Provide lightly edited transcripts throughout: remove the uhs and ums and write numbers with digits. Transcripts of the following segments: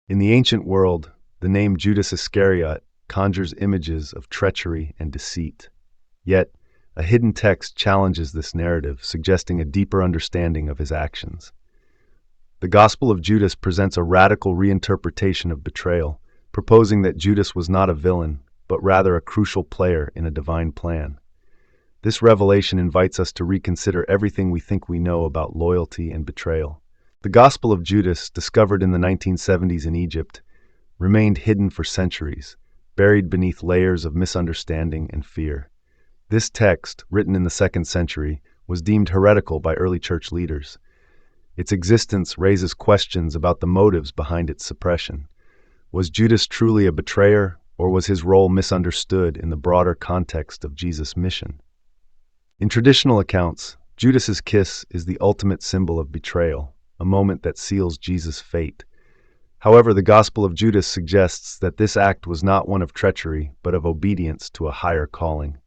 In the ancient world, the name Judas Iscariot conjures images of treachery and deceit. Yet, a hidden text challenges this narrative, suggesting a deeper understanding of his actions. The Gospel of Judas presents a radical reinterpretation of betrayal, proposing that Judas was not a villain, but rather a crucial player in a divine plan. This revelation invites us to reconsider everything we think we know about loyalty and betrayal. The Gospel of Judas, discovered in the 1970s in Egypt, remained hidden for centuries, buried beneath layers of misunderstanding and fear. This text, written in the 2nd century, was deemed heretical by early church leaders. Its existence raises questions about the motives behind its suppression. Was Judas truly a betrayer, or was his role misunderstood in the broader context of Jesus' mission? In traditional accounts, Judas's kiss is the ultimate symbol of betrayal, a moment that seals Jesus' fate. However, the Gospel of Judas suggests that this act was not one of treachery, but of obedience to a higher calling.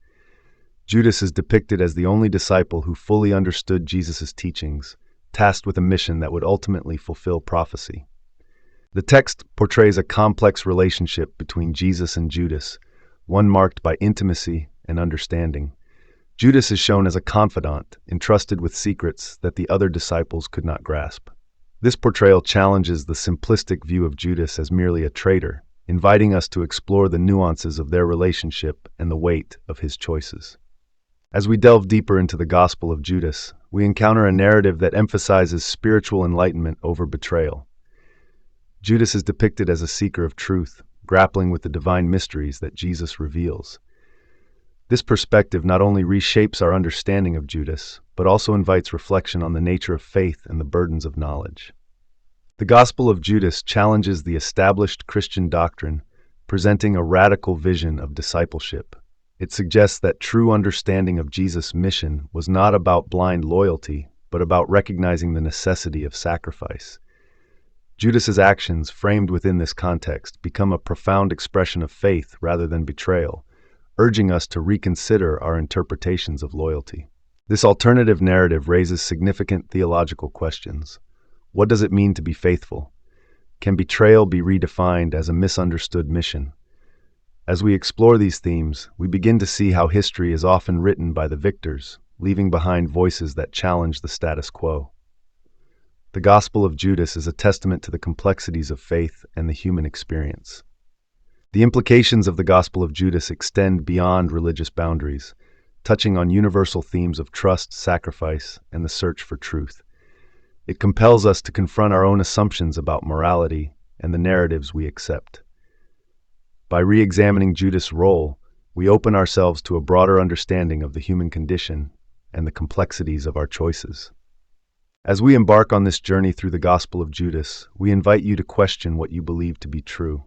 Judas is depicted as the only disciple who fully understood Jesus' teachings, tasked with a mission that would ultimately fulfill prophecy. The text portrays a complex relationship between Jesus and Judas, one marked by intimacy and understanding. Judas is shown as a confidant, entrusted with secrets that the other disciples could not grasp. This portrayal challenges the simplistic view of Judas as merely a traitor, inviting us to explore the nuances of their relationship and the weight of his choices. As we delve deeper into the Gospel of Judas, we encounter a narrative that emphasizes spiritual enlightenment over betrayal. Judas is depicted as a seeker of truth, grappling with the divine mysteries that Jesus reveals. This perspective not only reshapes our understanding of Judas, but also invites reflection on the nature of faith and the burdens of knowledge. The Gospel of Judas challenges the established Christian doctrine, presenting a radical vision of discipleship. It suggests that true understanding of Jesus' mission was not about blind loyalty, but about recognizing the necessity of sacrifice. Judas's actions, framed within this context, become a profound expression of faith rather than betrayal, urging us to reconsider our interpretations of loyalty. This alternative narrative raises significant theological questions. What does it mean to be faithful? Can betrayal be redefined as a misunderstood mission? As we explore these themes, we begin to see how history is often written by the victors, leaving behind voices that challenge the status quo. The Gospel of Judas is a testament to the complexities of faith and the human experience. The implications of the Gospel of Judas extend beyond religious boundaries, touching on universal themes of trust, sacrifice, and the search for truth. It compels us to confront our own assumptions about morality and the narratives we accept. By re-examining Judas' role, we open ourselves to a broader understanding of the human condition and the complexities of our choices. As we embark on this journey through the Gospel of Judas, we invite you to question what you believe to be true.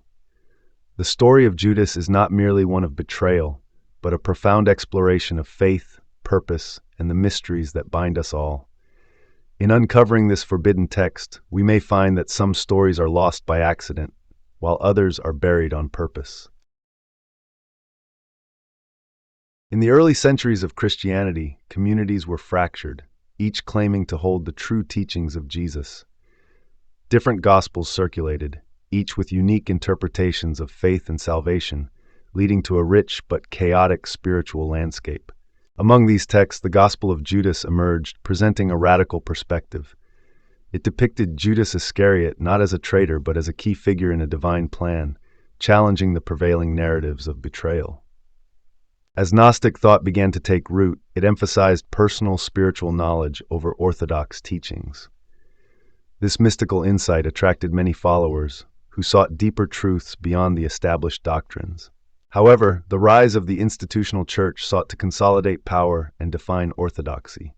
The story of Judas is not merely one of betrayal, but a profound exploration of faith, purpose, and the mysteries that bind us all. In uncovering this forbidden text, we may find that some stories are lost by accident, while others are buried on purpose. In the early centuries of Christianity, communities were fractured, each claiming to hold the true teachings of Jesus. Different gospels circulated, each with unique interpretations of faith and salvation, leading to a rich but chaotic spiritual landscape. Among these texts, the Gospel of Judas emerged, presenting a radical perspective. It depicted Judas Iscariot not as a traitor but as a key figure in a divine plan, challenging the prevailing narratives of betrayal. As Gnostic thought began to take root, it emphasized personal spiritual knowledge over orthodox teachings. This mystical insight attracted many followers, who sought deeper truths beyond the established doctrines. However, the rise of the institutional church sought to consolidate power and define orthodoxy.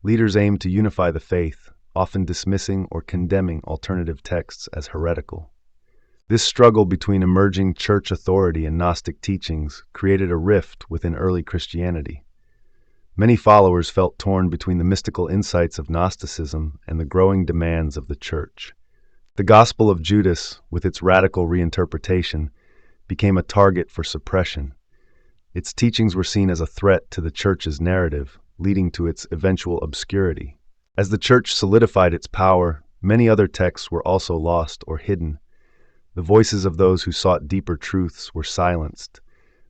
Leaders aimed to unify the faith, often dismissing or condemning alternative texts as heretical. This struggle between emerging church authority and Gnostic teachings created a rift within early Christianity. Many followers felt torn between the mystical insights of Gnosticism and the growing demands of the church. The Gospel of Judas, with its radical reinterpretation, became a target for suppression. Its teachings were seen as a threat to the church's narrative, leading to its eventual obscurity. As the church solidified its power, many other texts were also lost or hidden. The voices of those who sought deeper truths were silenced,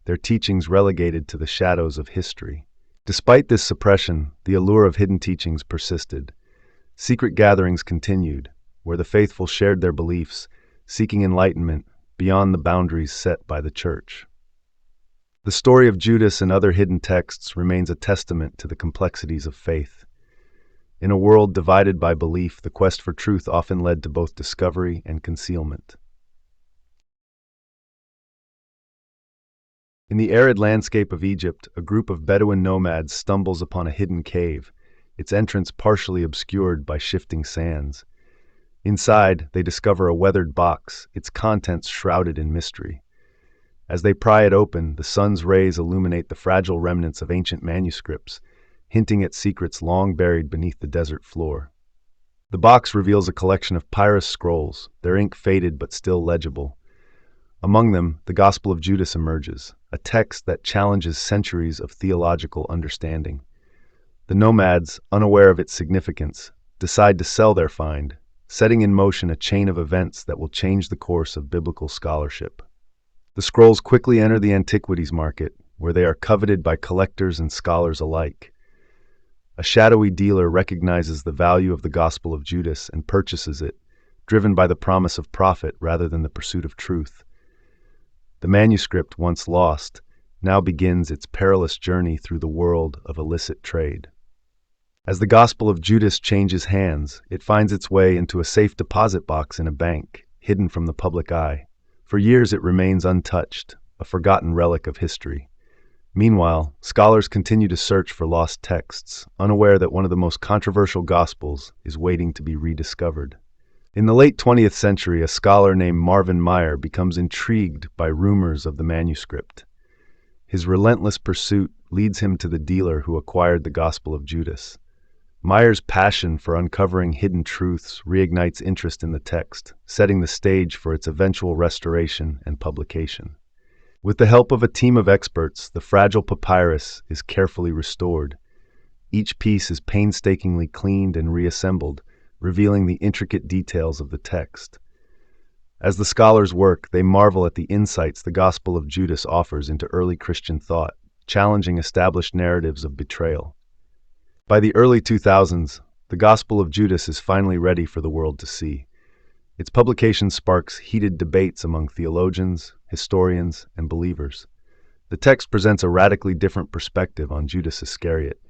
their teachings relegated to the shadows of history. Despite this suppression, the allure of hidden teachings persisted. Secret gatherings continued, where the faithful shared their beliefs, seeking enlightenment beyond the boundaries set by the Church. The story of Judas and other hidden texts remains a testament to the complexities of faith. In a world divided by belief, the quest for truth often led to both discovery and concealment. In the arid landscape of Egypt, a group of Bedouin nomads stumbles upon a hidden cave, its entrance partially obscured by shifting sands. Inside, they discover a weathered box, its contents shrouded in mystery. As they pry it open, the sun's rays illuminate the fragile remnants of ancient manuscripts, hinting at secrets long buried beneath the desert floor. The box reveals a collection of papyrus scrolls, their ink faded but still legible. Among them, the Gospel of Judas emerges, a text that challenges centuries of theological understanding. The nomads, unaware of its significance, decide to sell their find, setting in motion a chain of events that will change the course of biblical scholarship. The scrolls quickly enter the antiquities market, where they are coveted by collectors and scholars alike. A shadowy dealer recognizes the value of the Gospel of Judas and purchases it, driven by the promise of profit rather than the pursuit of truth. The manuscript, once lost, now begins its perilous journey through the world of illicit trade. As the Gospel of Judas changes hands, it finds its way into a safe deposit box in a bank, hidden from the public eye. For years it remains untouched, a forgotten relic of history. Meanwhile, scholars continue to search for lost texts, unaware that one of the most controversial Gospels is waiting to be rediscovered. In the late 20th century, a scholar named Marvin Meyer becomes intrigued by rumors of the manuscript. His relentless pursuit leads him to the dealer who acquired the Gospel of Judas. Meyer's passion for uncovering hidden truths reignites interest in the text, setting the stage for its eventual restoration and publication. With the help of a team of experts, the fragile papyrus is carefully restored. Each piece is painstakingly cleaned and reassembled, revealing the intricate details of the text. As the scholars work, they marvel at the insights the Gospel of Judas offers into early Christian thought, challenging established narratives of betrayal. By the early 2000s, the Gospel of Judas is finally ready for the world to see. Its publication sparks heated debates among theologians, historians, and believers. The text presents a radically different perspective on Judas Iscariot,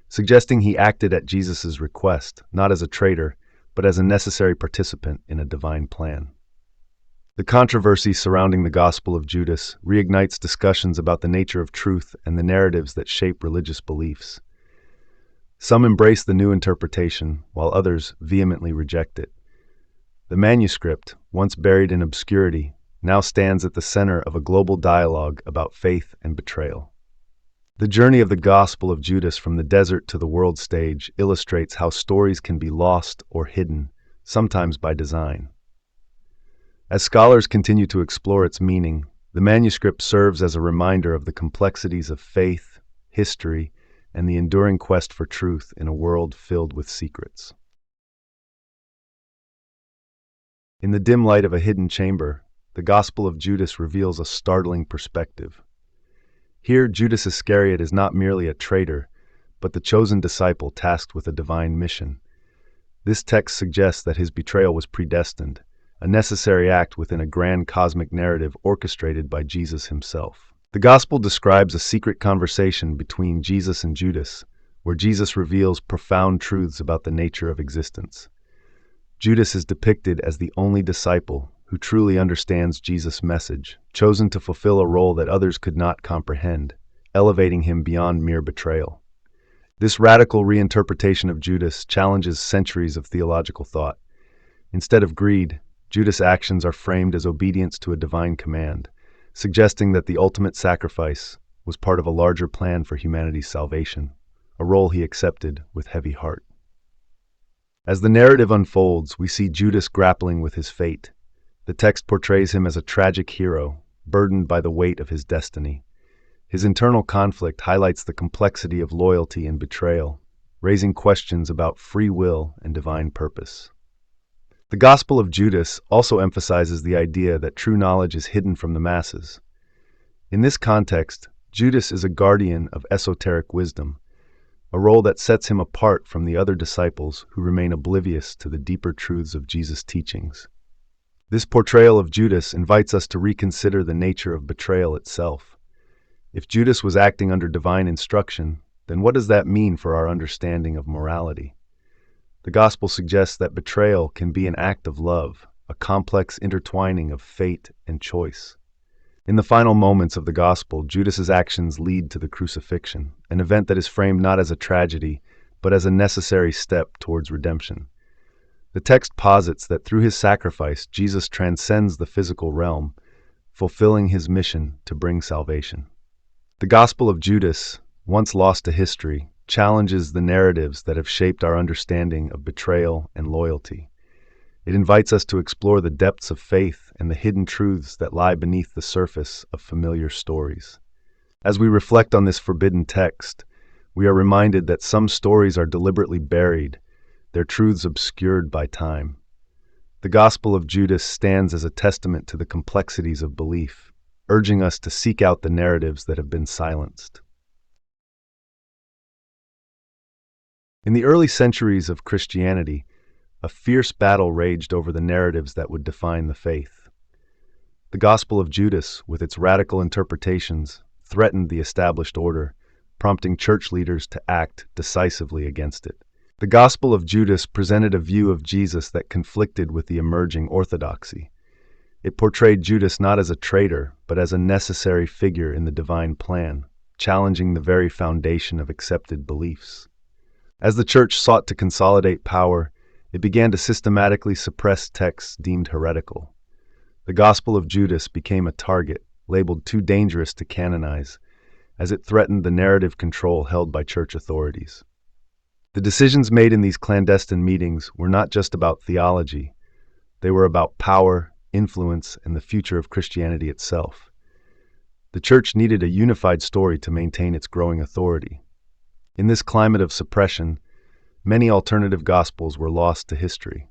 suggesting he acted at Jesus' request, not as a traitor, but as a necessary participant in a divine plan. The controversy surrounding the Gospel of Judas reignites discussions about the nature of truth and the narratives that shape religious beliefs. Some embrace the new interpretation, while others vehemently reject it. The manuscript, once buried in obscurity, now stands at the center of a global dialogue about faith and betrayal. The journey of the Gospel of Judas from the desert to the world stage illustrates how stories can be lost or hidden, sometimes by design. As scholars continue to explore its meaning, the manuscript serves as a reminder of the complexities of faith, history, and the enduring quest for truth in a world filled with secrets. In the dim light of a hidden chamber, the Gospel of Judas reveals a startling perspective. Here, Judas Iscariot is not merely a traitor, but the chosen disciple tasked with a divine mission. This text suggests that his betrayal was predestined, a necessary act within a grand cosmic narrative orchestrated by Jesus himself. The Gospel describes a secret conversation between Jesus and Judas, where Jesus reveals profound truths about the nature of existence. Judas is depicted as the only disciple who truly understands Jesus' message, chosen to fulfill a role that others could not comprehend, elevating him beyond mere betrayal. This radical reinterpretation of Judas challenges centuries of theological thought. Instead of greed, Judas' actions are framed as obedience to a divine command, suggesting that the ultimate sacrifice was part of a larger plan for humanity's salvation, a role he accepted with heavy heart. As the narrative unfolds, we see Judas grappling with his fate. The text portrays him as a tragic hero, burdened by the weight of his destiny. His internal conflict highlights the complexity of loyalty and betrayal, raising questions about free will and divine purpose. The Gospel of Judas also emphasizes the idea that true knowledge is hidden from the masses. In this context, Judas is a guardian of esoteric wisdom, a role that sets him apart from the other disciples who remain oblivious to the deeper truths of Jesus' teachings. This portrayal of Judas invites us to reconsider the nature of betrayal itself. If Judas was acting under divine instruction, then what does that mean for our understanding of morality? The Gospel suggests that betrayal can be an act of love, a complex intertwining of fate and choice. In the final moments of the Gospel, Judas's actions lead to the crucifixion, an event that is framed not as a tragedy, but as a necessary step towards redemption. The text posits that through his sacrifice, Jesus transcends the physical realm, fulfilling his mission to bring salvation. The Gospel of Judas, once lost to history, challenges the narratives that have shaped our understanding of betrayal and loyalty. It invites us to explore the depths of faith and the hidden truths that lie beneath the surface of familiar stories. As we reflect on this forbidden text, we are reminded that some stories are deliberately buried, their truths obscured by time. The Gospel of Judas stands as a testament to the complexities of belief, urging us to seek out the narratives that have been silenced. In the early centuries of Christianity, a fierce battle raged over the narratives that would define the faith. The Gospel of Judas, with its radical interpretations, threatened the established order, prompting church leaders to act decisively against it. The Gospel of Judas presented a view of Jesus that conflicted with the emerging orthodoxy. It portrayed Judas not as a traitor, but as a necessary figure in the divine plan, challenging the very foundation of accepted beliefs. As the church sought to consolidate power, it began to systematically suppress texts deemed heretical. The Gospel of Judas became a target, labeled too dangerous to canonize, as it threatened the narrative control held by church authorities. The decisions made in these clandestine meetings were not just about theology. They were about power, influence, and the future of Christianity itself. The church needed a unified story to maintain its growing authority. In this climate of suppression, many alternative gospels were lost to history.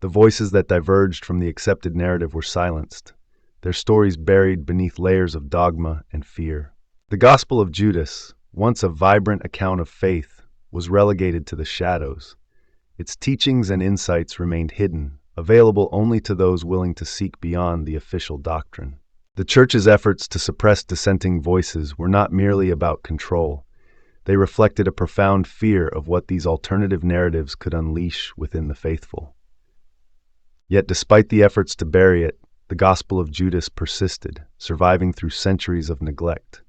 The voices that diverged from the accepted narrative were silenced, their stories buried beneath layers of dogma and fear. The Gospel of Judas, once a vibrant account of faith, was relegated to the shadows. Its teachings and insights remained hidden, available only to those willing to seek beyond the official doctrine. The church's efforts to suppress dissenting voices were not merely about control. They reflected a profound fear of what these alternative narratives could unleash within the faithful. Yet despite the efforts to bury it, the Gospel of Judas persisted, surviving through centuries of neglect.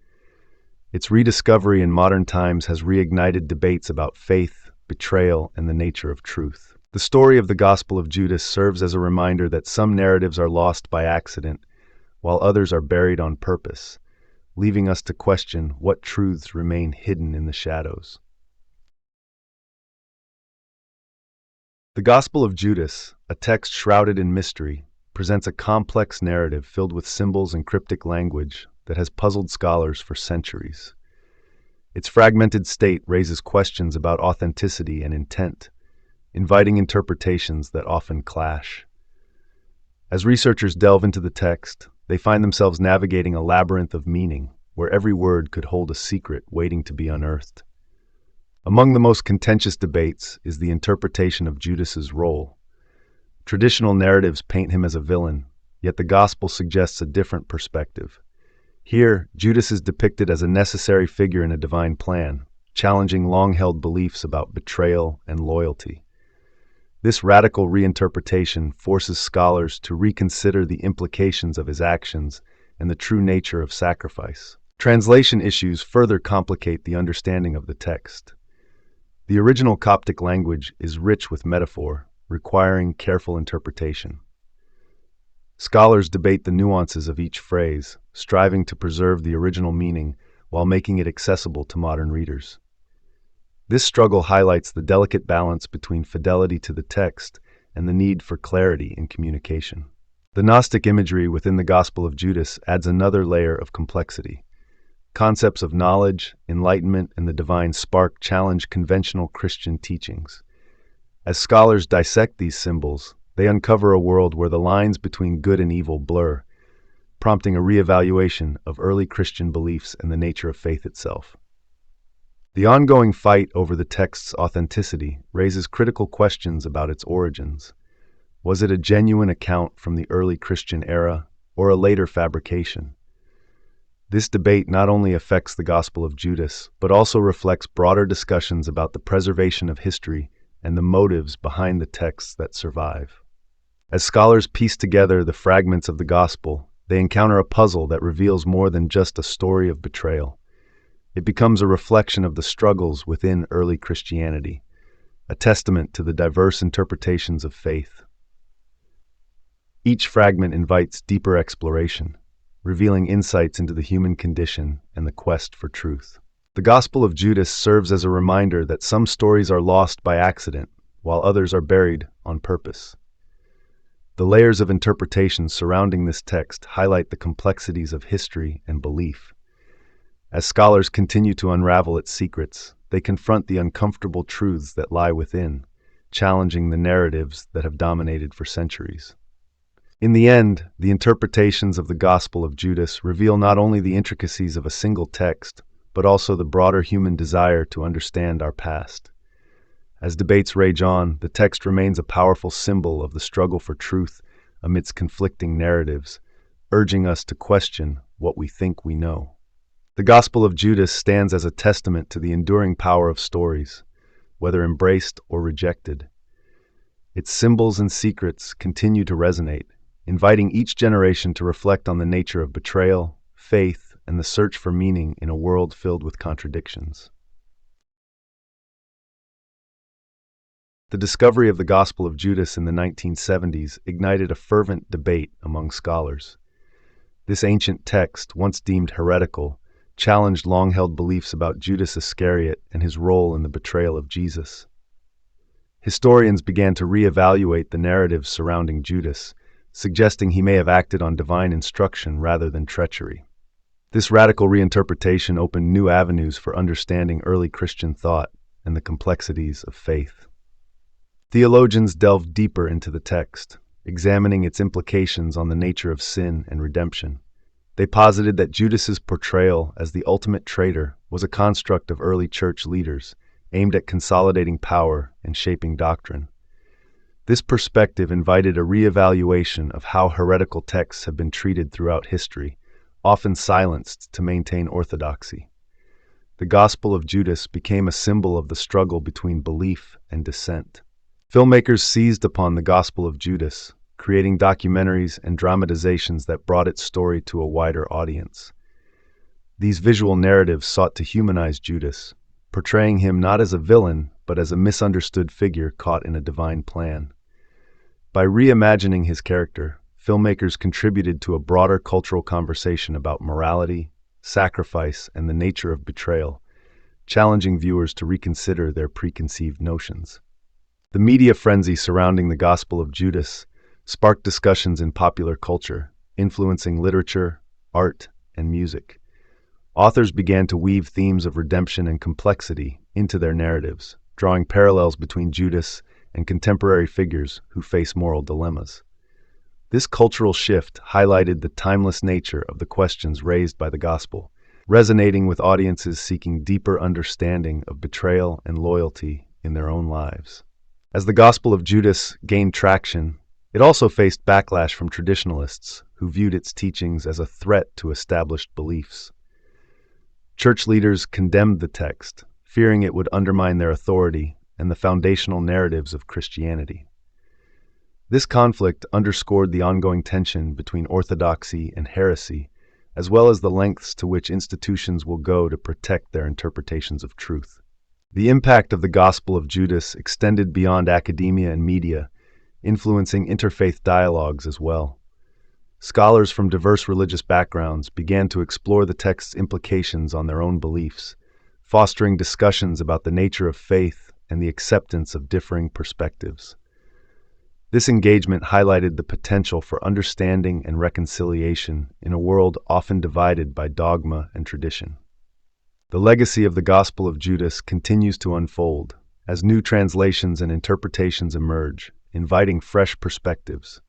Its rediscovery in modern times has reignited debates about faith, betrayal, and the nature of truth. The story of the Gospel of Judas serves as a reminder that some narratives are lost by accident, while others are buried on purpose, leaving us to question what truths remain hidden in the shadows. The Gospel of Judas, a text shrouded in mystery, presents a complex narrative filled with symbols and cryptic language that has puzzled scholars for centuries. Its fragmented state raises questions about authenticity and intent, inviting interpretations that often clash. As researchers delve into the text, they find themselves navigating a labyrinth of meaning, where every word could hold a secret waiting to be unearthed. Among the most contentious debates is the interpretation of Judas's role. Traditional narratives paint him as a villain, yet the Gospel suggests a different perspective. Here, Judas is depicted as a necessary figure in a divine plan, challenging long-held beliefs about betrayal and loyalty. This radical reinterpretation forces scholars to reconsider the implications of his actions and the true nature of sacrifice. Translation issues further complicate the understanding of the text. The original Coptic language is rich with metaphor, requiring careful interpretation. Scholars debate the nuances of each phrase, striving to preserve the original meaning while making it accessible to modern readers. This struggle highlights the delicate balance between fidelity to the text and the need for clarity in communication. The Gnostic imagery within the Gospel of Judas adds another layer of complexity. Concepts of knowledge, enlightenment, and the divine spark challenge conventional Christian teachings. As scholars dissect these symbols, They uncover a world where the lines between good and evil blur, prompting a reevaluation of early Christian beliefs and the nature of faith itself. The ongoing fight over the text's authenticity raises critical questions about its origins. Was it a genuine account from the early Christian era, or a later fabrication? This debate not only affects the Gospel of Judas, but also reflects broader discussions about the preservation of history and the motives behind the texts that survive. As scholars piece together the fragments of the Gospel, they encounter a puzzle that reveals more than just a story of betrayal. It becomes a reflection of the struggles within early Christianity, a testament to the diverse interpretations of faith. Each fragment invites deeper exploration, revealing insights into the human condition and the quest for truth. The Gospel of Judas serves as a reminder that some stories are lost by accident, while others are buried on purpose. The layers of interpretation surrounding this text highlight the complexities of history and belief. As scholars continue to unravel its secrets, they confront the uncomfortable truths that lie within, challenging the narratives that have dominated for centuries. In the end, the interpretations of the Gospel of Judas reveal not only the intricacies of a single text, but also the broader human desire to understand our past. As debates rage on, the text remains a powerful symbol of the struggle for truth amidst conflicting narratives, urging us to question what we think we know. The Gospel of Judas stands as a testament to the enduring power of stories, whether embraced or rejected. Its symbols and secrets continue to resonate, inviting each generation to reflect on the nature of betrayal, faith, and the search for meaning in a world filled with contradictions. The discovery of the Gospel of Judas in the 1970s ignited a fervent debate among scholars. This ancient text, once deemed heretical, challenged long-held beliefs about Judas Iscariot and his role in the betrayal of Jesus. Historians began to reevaluate the narratives surrounding Judas, suggesting he may have acted on divine instruction rather than treachery. This radical reinterpretation opened new avenues for understanding early Christian thought and the complexities of faith. Theologians delved deeper into the text, examining its implications on the nature of sin and redemption. They posited that Judas's portrayal as the ultimate traitor was a construct of early church leaders, aimed at consolidating power and shaping doctrine. This perspective invited a reevaluation of how heretical texts have been treated throughout history, often silenced to maintain orthodoxy. The Gospel of Judas became a symbol of the struggle between belief and dissent. Filmmakers seized upon the Gospel of Judas, creating documentaries and dramatizations that brought its story to a wider audience. These visual narratives sought to humanize Judas, portraying him not as a villain, but as a misunderstood figure caught in a divine plan. By reimagining his character, filmmakers contributed to a broader cultural conversation about morality, sacrifice, and the nature of betrayal, challenging viewers to reconsider their preconceived notions. The media frenzy surrounding the Gospel of Judas sparked discussions in popular culture, influencing literature, art, and music. Authors began to weave themes of redemption and complexity into their narratives, drawing parallels between Judas and contemporary figures who face moral dilemmas. This cultural shift highlighted the timeless nature of the questions raised by the Gospel, resonating with audiences seeking deeper understanding of betrayal and loyalty in their own lives. As the Gospel of Judas gained traction, it also faced backlash from traditionalists who viewed its teachings as a threat to established beliefs. Church leaders condemned the text, fearing it would undermine their authority and the foundational narratives of Christianity. This conflict underscored the ongoing tension between orthodoxy and heresy, as well as the lengths to which institutions will go to protect their interpretations of truth. The impact of the Gospel of Judas extended beyond academia and media, influencing interfaith dialogues as well. Scholars from diverse religious backgrounds began to explore the text's implications on their own beliefs, fostering discussions about the nature of faith and the acceptance of differing perspectives. This engagement highlighted the potential for understanding and reconciliation in a world often divided by dogma and tradition. The legacy of the Gospel of Judas continues to unfold as new translations and interpretations emerge, inviting fresh perspectives.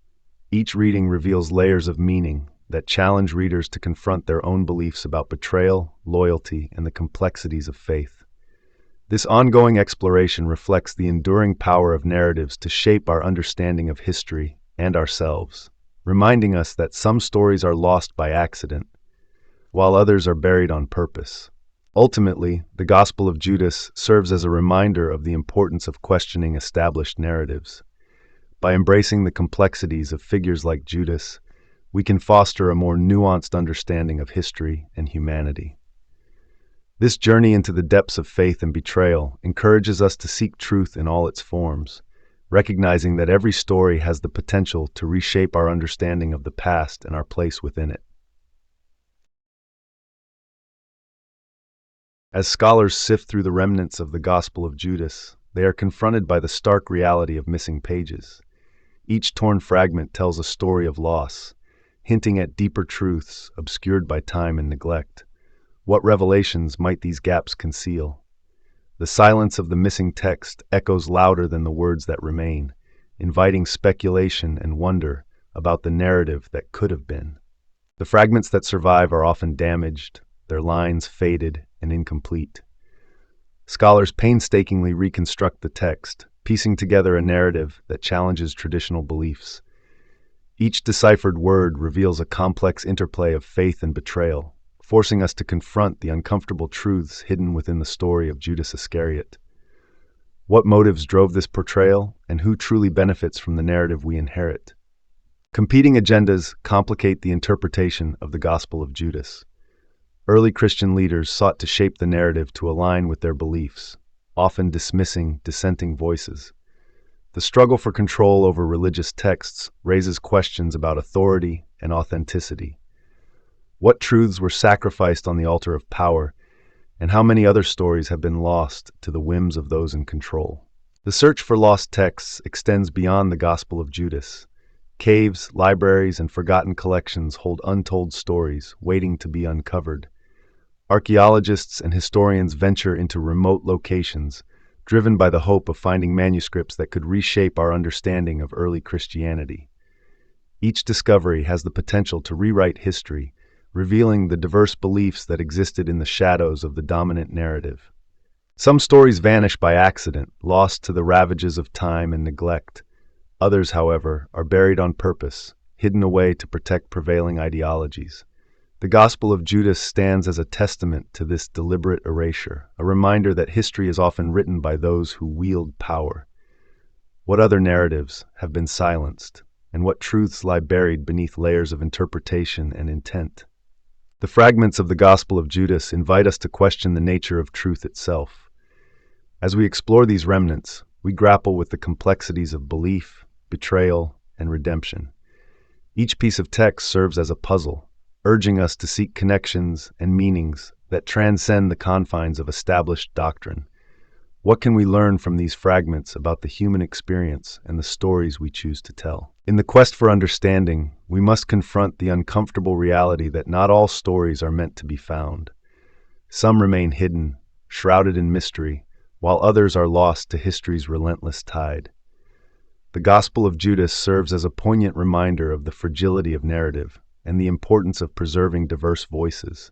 Each reading reveals layers of meaning that challenge readers to confront their own beliefs about betrayal, loyalty, and the complexities of faith. This ongoing exploration reflects the enduring power of narratives to shape our understanding of history and ourselves, reminding us that some stories are lost by accident, while others are buried on purpose. Ultimately, the Gospel of Judas serves as a reminder of the importance of questioning established narratives. By embracing the complexities of figures like Judas, we can foster a more nuanced understanding of history and humanity. This journey into the depths of faith and betrayal encourages us to seek truth in all its forms, recognizing that every story has the potential to reshape our understanding of the past and our place within it. As scholars sift through the remnants of the Gospel of Judas, they are confronted by the stark reality of missing pages. Each torn fragment tells a story of loss, hinting at deeper truths obscured by time and neglect. What revelations might these gaps conceal? The silence of the missing text echoes louder than the words that remain, inviting speculation and wonder about the narrative that could have been. The fragments that survive are often damaged, their lines faded and incomplete. Scholars painstakingly reconstruct the text, piecing together a narrative that challenges traditional beliefs. Each deciphered word reveals a complex interplay of faith and betrayal, forcing us to confront the uncomfortable truths hidden within the story of Judas Iscariot. What motives drove this portrayal, and who truly benefits from the narrative we inherit? Competing agendas complicate the interpretation of the Gospel of Judas. Early Christian leaders sought to shape the narrative to align with their beliefs, often dismissing dissenting voices. The struggle for control over religious texts raises questions about authority and authenticity. What truths were sacrificed on the altar of power, and how many other stories have been lost to the whims of those in control? The search for lost texts extends beyond the Gospel of Judas. Caves, libraries, and forgotten collections hold untold stories waiting to be uncovered. Archaeologists and historians venture into remote locations, driven by the hope of finding manuscripts that could reshape our understanding of early Christianity. Each discovery has the potential to rewrite history, revealing the diverse beliefs that existed in the shadows of the dominant narrative. Some stories vanish by accident, lost to the ravages of time and neglect. Others, however, are buried on purpose, hidden away to protect prevailing ideologies. The Gospel of Judas stands as a testament to this deliberate erasure, a reminder that history is often written by those who wield power. What other narratives have been silenced, and what truths lie buried beneath layers of interpretation and intent? The fragments of the Gospel of Judas invite us to question the nature of truth itself. As we explore these remnants, we grapple with the complexities of belief, betrayal, and redemption. Each piece of text serves as a puzzle, urging us to seek connections and meanings that transcend the confines of established doctrine. What can we learn from these fragments about the human experience and the stories we choose to tell? In the quest for understanding, we must confront the uncomfortable reality that not all stories are meant to be found. Some remain hidden, shrouded in mystery, while others are lost to history's relentless tide. The Gospel of Judas serves as a poignant reminder of the fragility of narrative and the importance of preserving diverse voices.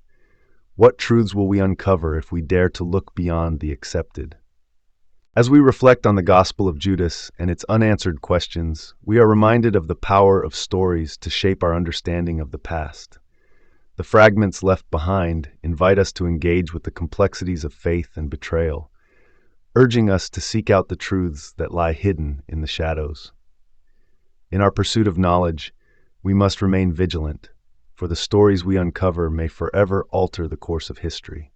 What truths will we uncover if we dare to look beyond the accepted? As we reflect on the Gospel of Judas and its unanswered questions, we are reminded of the power of stories to shape our understanding of the past. The fragments left behind invite us to engage with the complexities of faith and betrayal, urging us to seek out the truths that lie hidden in the shadows. In our pursuit of knowledge, we must remain vigilant, for the stories we uncover may forever alter the course of history.